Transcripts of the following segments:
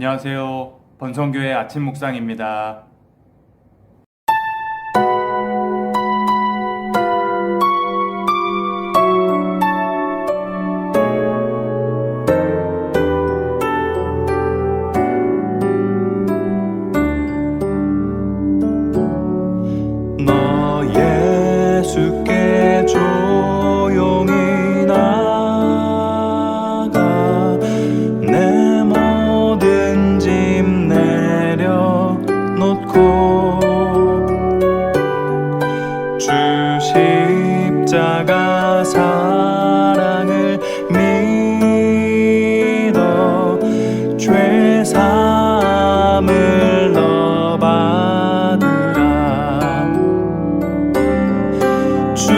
안녕하세요. 번성교회 아침 묵상입니다. 너 예수께 조용히 나가 내 모든 짐 내려놓고 주 십자가 사랑을 믿어 죄 사함을 너 받으라. 주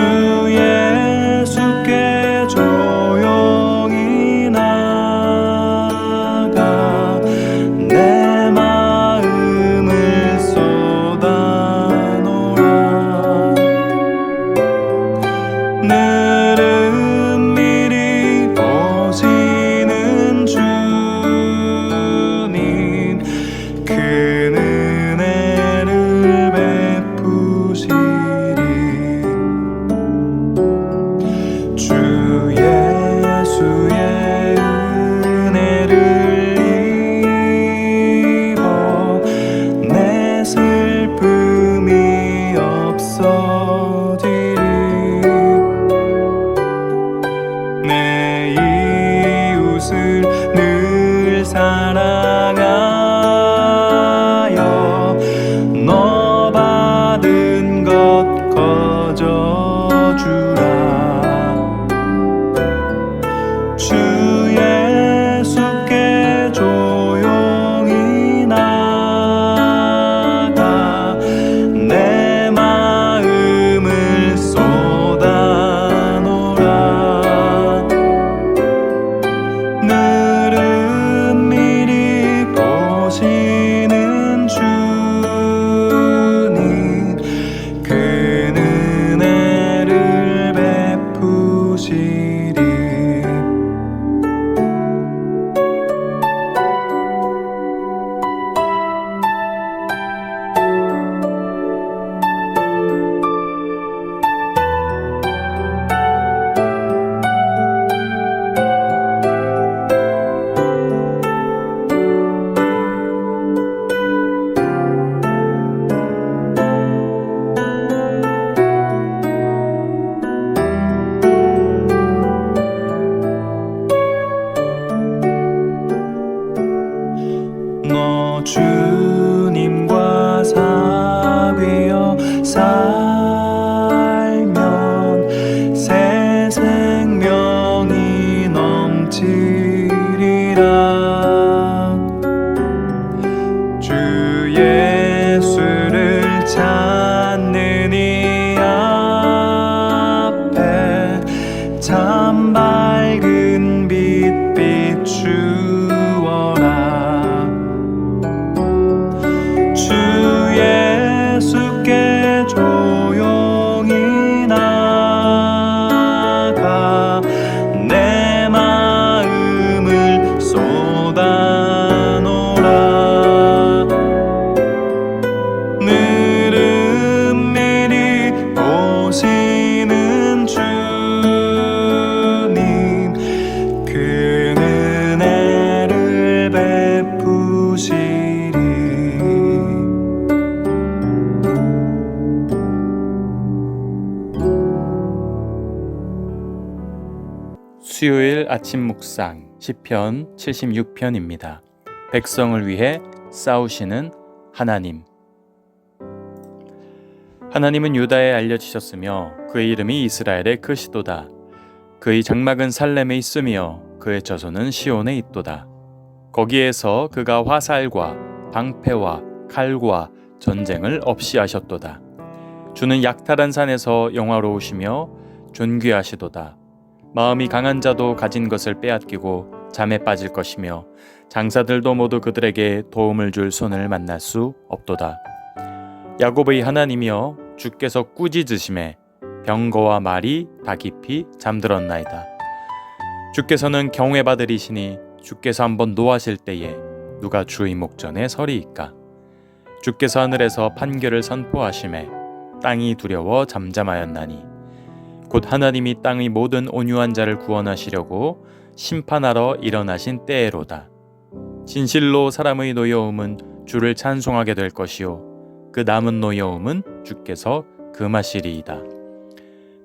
예수께 조용히 나가 내 마음을 쏟아놓으라. 늘은 미리 보시는 주님 큰 은혜를 베푸시리. 주 예수의 은혜를 입어 내 슬픔이 없어지리. 내 이웃을 늘 사랑하여 너 받은 것 거저주라. 주 예수께 조용히 나가 내 마음을 쏟아놓으라. 늘은 미리 보시는 주님 큰 은혜를 베푸시리. 너 주님과 사귀어 살면 새 생명이 넘치리라. 주 예수를 찾는 이 앞에 참 밝은 빛 비추어라. 주 예수께 조용히 나가 내 마음을 쏟아놓으라. 늘은 미리 보시는 주님 큰 은혜를 베푸시리. 수요일 아침 묵상 시편 76편입니다. 백성을 위해 싸우시는 하나님. 하나님은 유다에 알려지셨으며 그의 이름이 이스라엘에 크시도다. 그의 장막은 살렘에 있으며 그의 저소는 시온에 있도다. 거기에서 그가 화살과 방패와 칼과 전쟁을 없이 하셨도다. 주는 약탈한 산에서 영화로우시며 존귀하시도다. 마음이 강한 자도 가진 것을 빼앗기고 잠에 빠질 것이며 장사들도 모두 그들에게 도움을 줄 손을 만날 수 없도다. 야곱의 하나님이여 주께서 꾸짖으심에 병거와 말이 다 깊이 잠들었나이다. 주께서는 경외받으리시니 주께서 한번 노하실 때에 누가 주의 목전에 서리이까. 주께서 하늘에서 판결을 선포하심에 땅이 두려워 잠잠하였나니 곧 하나님이 땅의 모든 온유한 자를 구원하시려고 심판하러 일어나신 때에로다. 진실로 사람의 노여움은 주를 찬송하게 될 것이요 그 남은 노여움은 주께서 금하시리이다.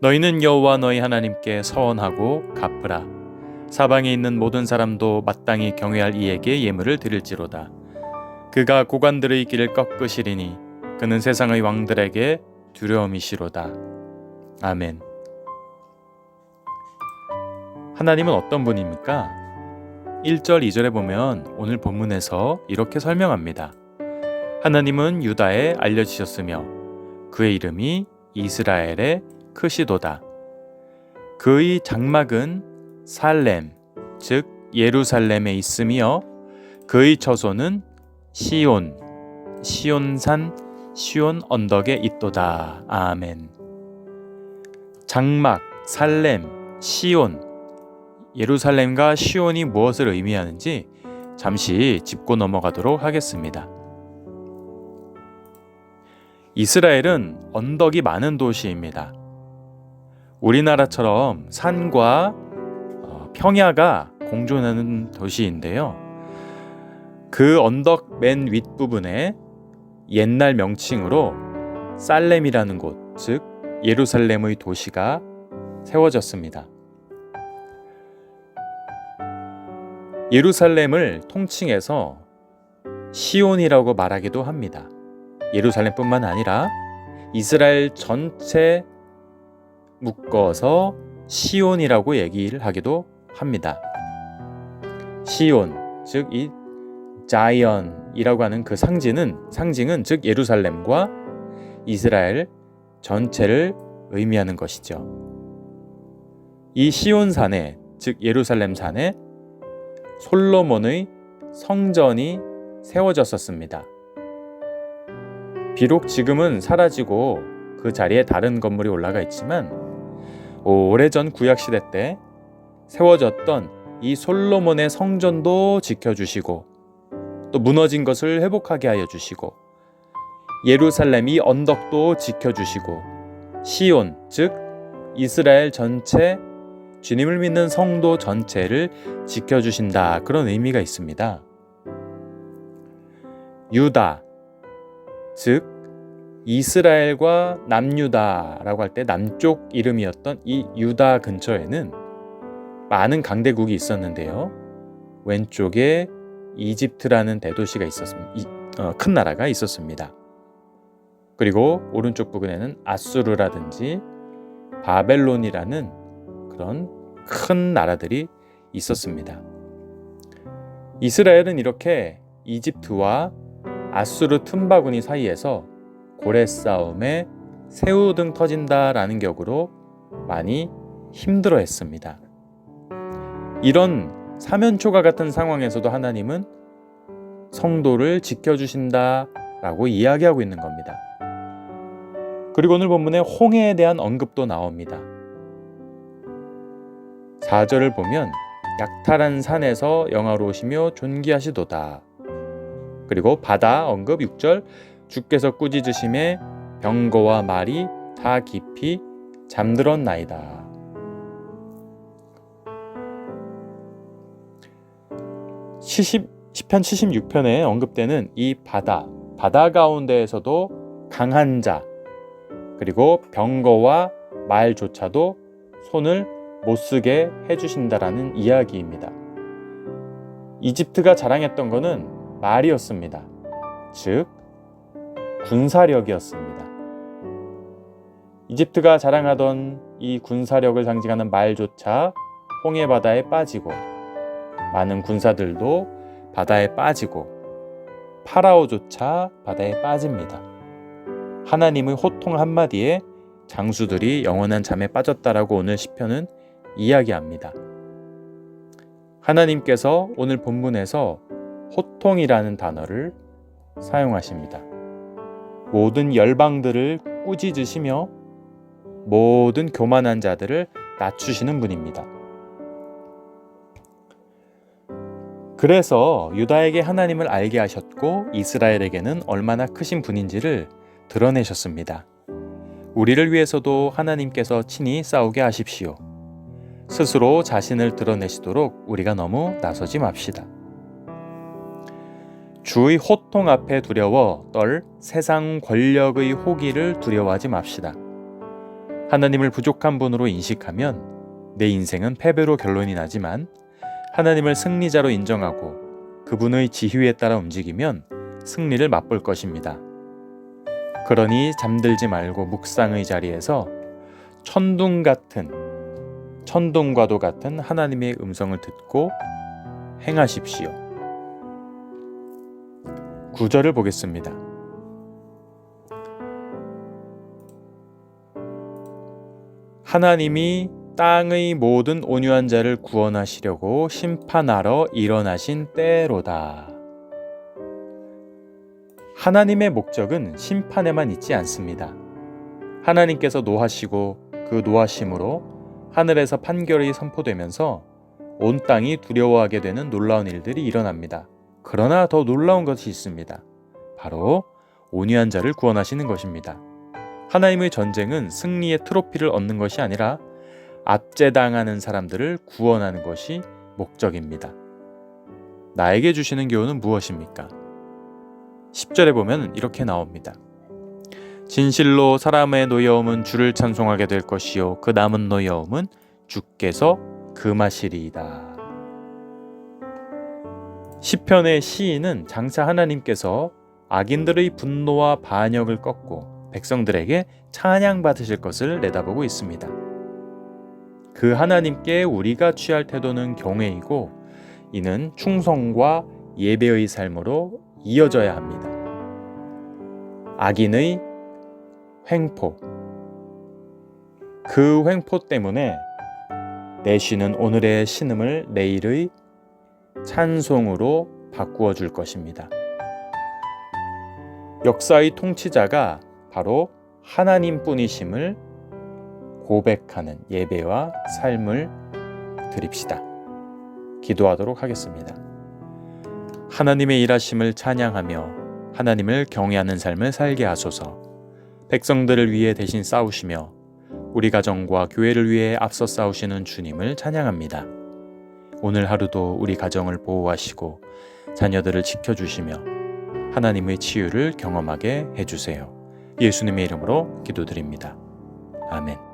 너희는 여호와 너희 하나님께 서원하고 갚으라. 사방에 있는 모든 사람도 마땅히 경외할 이에게 예물을 드릴지로다. 그가 고관들의 길을 꺾으시리니 그는 세상의 왕들에게 두려움이시로다. 아멘. 하나님은 어떤 분입니까? 1절, 2절에 보면 오늘 본문에서 이렇게 설명합니다. 하나님은 유다에 알려지셨으며 그의 이름이 이스라엘의 크시도다. 그의 장막은 살렘, 즉 예루살렘에 있으며 그의 처소는 시온산, 시온 언덕에 있도다. 아멘. 장막, 살렘, 시온, 예루살렘과 시온이 무엇을 의미하는지 잠시 짚고 넘어가도록 하겠습니다. 이스라엘은 언덕이 많은 도시입니다. 우리나라처럼 산과 평야가 공존하는 도시인데요. 그 언덕 맨 윗부분에 옛날 명칭으로 살렘이라는 곳, 즉 예루살렘의 도시가 세워졌습니다. 예루살렘을 통칭해서 시온이라고 말하기도 합니다. 예루살렘뿐만 아니라 이스라엘 전체 묶어서 시온이라고 얘기를 하기도 합니다. 시온, 즉 이 자이언이라고 하는 그 상징은 즉 예루살렘과 이스라엘 전체를 의미하는 것이죠. 이 시온산에, 즉 예루살렘 산에 솔로몬의 성전이 세워졌었습니다. 비록 지금은 사라지고 그 자리에 다른 건물이 올라가 있지만 오래전 구약시대 때 세워졌던 이 솔로몬의 성전도 지켜주시고 또 무너진 것을 회복하게 하여 주시고 예루살렘 이 언덕도 지켜주시고 시온, 즉 이스라엘 전체 주님을 믿는 성도 전체를 지켜주신다, 그런 의미가 있습니다. 유다, 즉 이스라엘과 남유다라고 할 때 남쪽 이름이었던 이 유다 근처에는 많은 강대국이 있었는데요. 왼쪽에 이집트라는 대도시가 큰 나라가 있었습니다. 그리고 오른쪽 부근에는 아수르라든지 바벨론이라는 그런 큰 나라들이 있었습니다. 이스라엘은 이렇게 이집트와 아수르 틈바구니 사이에서 고래 싸움에 새우등 터진다라는 격으로 많이 힘들어했습니다. 이런 사면초가 같은 상황에서도 하나님은 성도를 지켜주신다라고 이야기하고 있는 겁니다. 그리고 오늘 본문에 홍해에 대한 언급도 나옵니다. 4절을 보면 약탈한 산에서 영화로우시며 존귀하시도다. 그리고 바다 언급 6절, 주께서 꾸짖으심에 병거와 말이 다 깊이 잠들었나이다. 시편 76편에 언급되는 이 바다 가운데에서도 강한 자, 그리고 병거와 말조차도 손을 못 쓰게 해주신다라는 이야기입니다. 이집트가 자랑했던 것은 말이었습니다. 즉 군사력이었습니다. 이집트가 자랑하던 이 군사력을 상징하는 말조차 홍해 바다에 빠지고 많은 군사들도 바다에 빠지고 파라오조차 바다에 빠집니다. 하나님의 호통 한마디에 장수들이 영원한 잠에 빠졌다라고 오늘 시편은 이야기합니다. 하나님께서 오늘 본문에서 호통이라는 단어를 사용하십니다. 모든 열방들을 꾸짖으시며 모든 교만한 자들을 낮추시는 분입니다. 그래서 유다에게 하나님을 알게 하셨고 이스라엘에게는 얼마나 크신 분인지를 드러내셨습니다. 우리를 위해서도 하나님께서 친히 싸우게 하십시오. 스스로 자신을 드러내시도록 우리가 너무 나서지 맙시다. 주의 호통 앞에 두려워 떨 세상 권력의 호기를 두려워하지 맙시다. 하나님을 부족한 분으로 인식하면 내 인생은 패배로 결론이 나지만 하나님을 승리자로 인정하고 그분의 지휘에 따라 움직이면 승리를 맛볼 것입니다. 그러니 잠들지 말고 묵상의 자리에서 천둥과도 같은 하나님의 음성을 듣고 행하십시오. 9절을 보겠습니다. 하나님이 땅의 모든 온유한 자를 구원하시려고 심판하러 일어나신 때로다. 하나님의 목적은 심판에만 있지 않습니다. 하나님께서 노하시고 그 노하심으로 하늘에서 판결이 선포되면서 온 땅이 두려워하게 되는 놀라운 일들이 일어납니다. 그러나 더 놀라운 것이 있습니다. 바로 온유한 자를 구원하시는 것입니다. 하나님의 전쟁은 승리의 트로피를 얻는 것이 아니라 압제당하는 사람들을 구원하는 것이 목적입니다. 나에게 주시는 교훈은 무엇입니까? 10절에 보면 이렇게 나옵니다. 진실로 사람의 노여움은 주를 찬송하게 될 것이요 그 남은 노여움은 주께서 금하시리이다. 시편의 시인은 장차 하나님께서 악인들의 분노와 반역을 꺾고 백성들에게 찬양받으실 것을 내다보고 있습니다. 그 하나님께 우리가 취할 태도는 경외이고 이는 충성과 예배의 삶으로 이어져야 합니다. 악인의 횡포, 그 횡포 때문에 내쉬는 오늘의 신음을 내일의 찬송으로 바꾸어 줄 것입니다. 역사의 통치자가 바로 하나님뿐이심을 고백하는 예배와 삶을 드립시다. 기도하도록 하겠습니다. 하나님의 일하심을 찬양하며 하나님을 경외하는 삶을 살게 하소서. 백성들을 위해 대신 싸우시며 우리 가정과 교회를 위해 앞서 싸우시는 주님을 찬양합니다. 오늘 하루도 우리 가정을 보호하시고 자녀들을 지켜주시며 하나님의 치유를 경험하게 해주세요. 예수님의 이름으로 기도드립니다. 아멘.